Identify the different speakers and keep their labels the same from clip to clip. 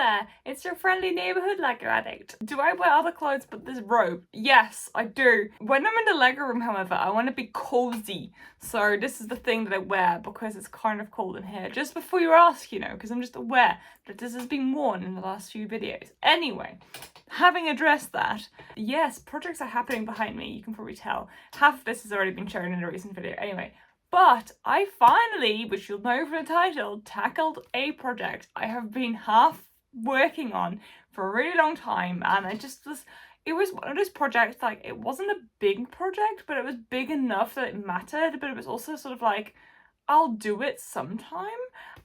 Speaker 1: there, it's your friendly neighborhood Lego addict. Do I wear other clothes but this robe? Yes, I do. When I'm in the Lego room, however, I want to be cozy. So this is the thing that I wear because it's kind of cold in here. Just before you ask, you know, because I'm just aware that this has been worn in the last few videos. Anyway, having addressed that, yes, projects are happening behind me, you can probably tell. Half of this has already been shown in a recent video. Anyway, but I finally, which you'll know from the title, tackled a project I have been half working on for a really long time, and it was one of those projects, like, it wasn't a big project, but it was big enough that it mattered, but it was also sort of like, I'll do it sometime,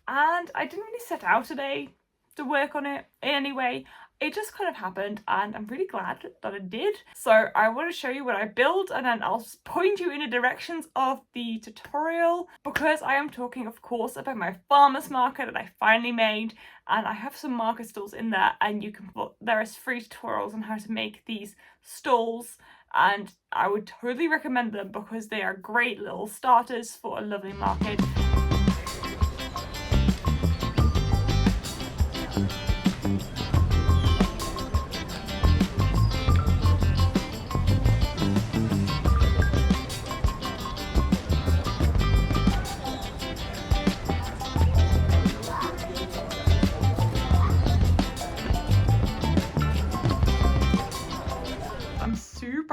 Speaker 1: and I didn't really set out today to work on it anyway. It just kind of happened, and I'm really glad that it did. So I want to show you what I built, and then I'll point you in the directions of the tutorial, because I am talking, of course, about my farmer's market that I finally made, and I have some market stalls in there, and there is free tutorials on how to make these stalls, and I would totally recommend them because they are great little starters for a lovely market.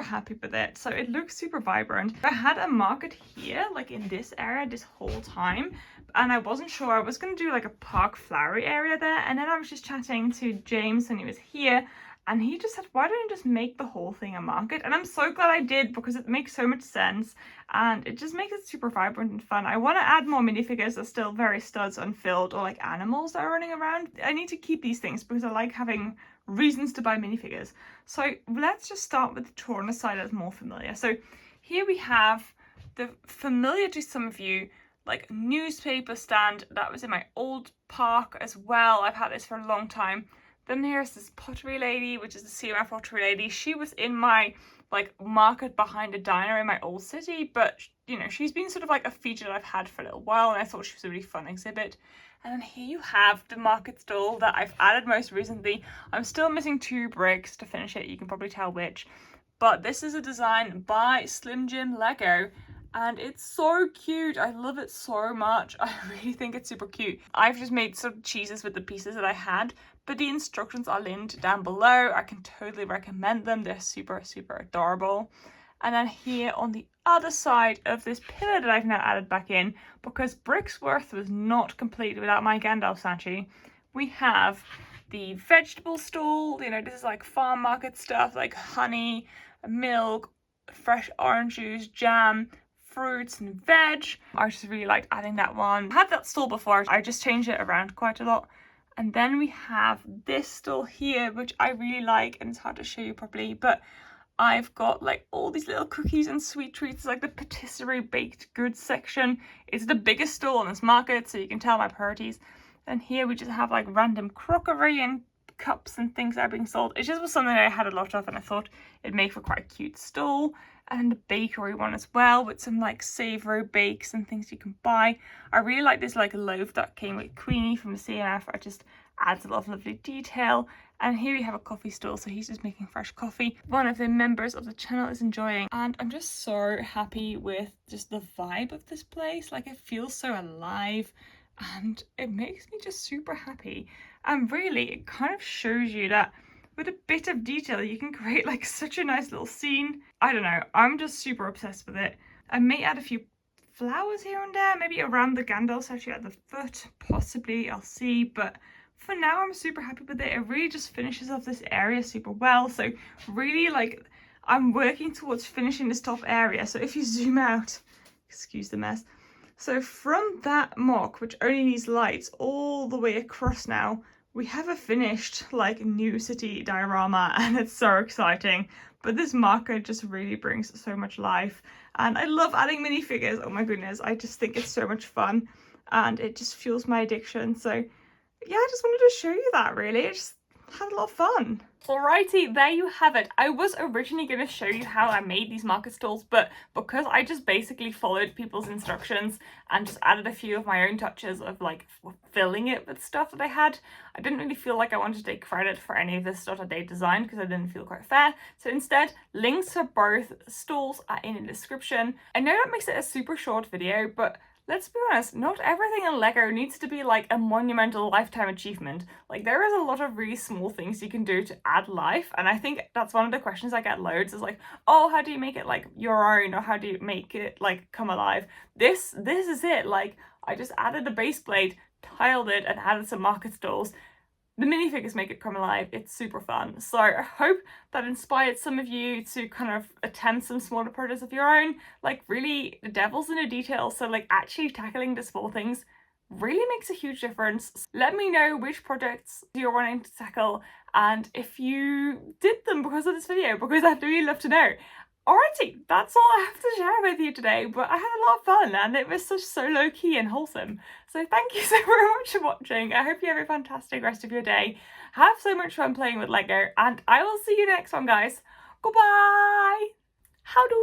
Speaker 1: Happy with it. So it looks super vibrant. I had a market here, like in this area, this whole time, and I wasn't sure. I was going to do like a park flowery area there, and then I was just chatting to James when he was here, and he just said, why don't you just make the whole thing a market? And I'm so glad I did, because it makes so much sense, and it just makes it super vibrant and fun. I want to add more minifigures that are still very studs unfilled, or like animals that are running around. I need to keep these things because I like having reasons to buy minifigures. So let's just start with the tour on the side that's more familiar. So here we have the familiar to some of you, like newspaper stand that was in my old park as well. I've had this for a long time. Then here's this pottery lady, which is the CMF pottery lady. She was in my like market behind a diner in my old city, but you know, she's been sort of like a feature that I've had for a little while, and I thought she was a really fun exhibit. And then here you have the market stall that I've added most recently. I'm still missing 2 bricks to finish it, you can probably tell which. But this is a design by Slim Jim Lego, and it's so cute. I love it so much. I really think it's super cute. I've just made some cheeses with the pieces that I had, but the instructions are linked down below. I can totally recommend them. They're super, super adorable. And then here on the other side of this pillar that I've now added back in, because Bricksworth was not complete without my Gandalf statue, we have the vegetable stall. You know, this is like farm market stuff, like honey, milk, fresh orange juice, jam, fruits and veg. I just really liked adding that one. I had that stall before, I just changed it around quite a lot. And then we have this stall here, which I really like, and it's hard to show you properly, but I've got like all these little cookies and sweet treats, like the patisserie baked goods section. It's the biggest stall on this market, so you can tell my priorities. And here we just have like random crockery and cups and things that are being sold. It just was something I had a lot of, and I thought it'd make for quite a cute stall. And the bakery one as well, with some like savoury bakes and things you can buy. I really like this like loaf that came with Queenie from the CMF. It just adds a lot of lovely detail. And here we have a coffee stall, so he's just making fresh coffee. One of the members of the channel is enjoying, and I'm just so happy with just the vibe of this place. Like, it feels so alive, and it makes me just super happy. And really, it kind of shows you that with a bit of detail, you can create like such a nice little scene. I don't know, I'm just super obsessed with it. I may add a few flowers here and there, maybe around the Gandalf statue at the foot, possibly, I'll see, but for now I'm super happy with it. It really just finishes off this area super well. So really, like, I'm working towards finishing this top area. So if you zoom out, excuse the mess, so from that mock, which only needs lights, all the way across now, we have a finished like new city diorama, and it's so exciting. But this marker just really brings so much life, and I love adding minifigures. Oh my goodness, I just think it's so much fun, and it just fuels my addiction. So yeah, I just wanted to show you that. Really, I just had a lot of fun. Alrighty, there you have it. I was originally going to show you how I made these market stalls, but because I just basically followed people's instructions and just added a few of my own touches of like filling it with stuff that I had, I didn't really feel like I wanted to take credit for any of this stuff that they designed because I didn't feel quite fair. So instead, links to both stalls are in the description. I know that makes it a super short video, but let's be honest, not everything in Lego needs to be like a monumental lifetime achievement. Like, there is a lot of really small things you can do to add life, and I think that's one of the questions I get loads is like, oh, how do you make it like your own, or how do you make it like come alive? This is it. Like, I just added a base plate, tiled it, and added some market stalls. The minifigures make it come alive. It's super fun. So I hope that inspired some of you to kind of attempt some smaller projects of your own. Like, really, the devil's in the details. So like actually tackling the small things really makes a huge difference. Let me know which projects you're wanting to tackle and if you did them because of this video, because I'd really love to know. Alrighty, that's all I have to share with you today, but I had a lot of fun and it was just so low-key and wholesome. So thank you so very much for watching. I hope you have a fantastic rest of your day. Have so much fun playing with Lego, and I will see you next one, guys. Goodbye! How do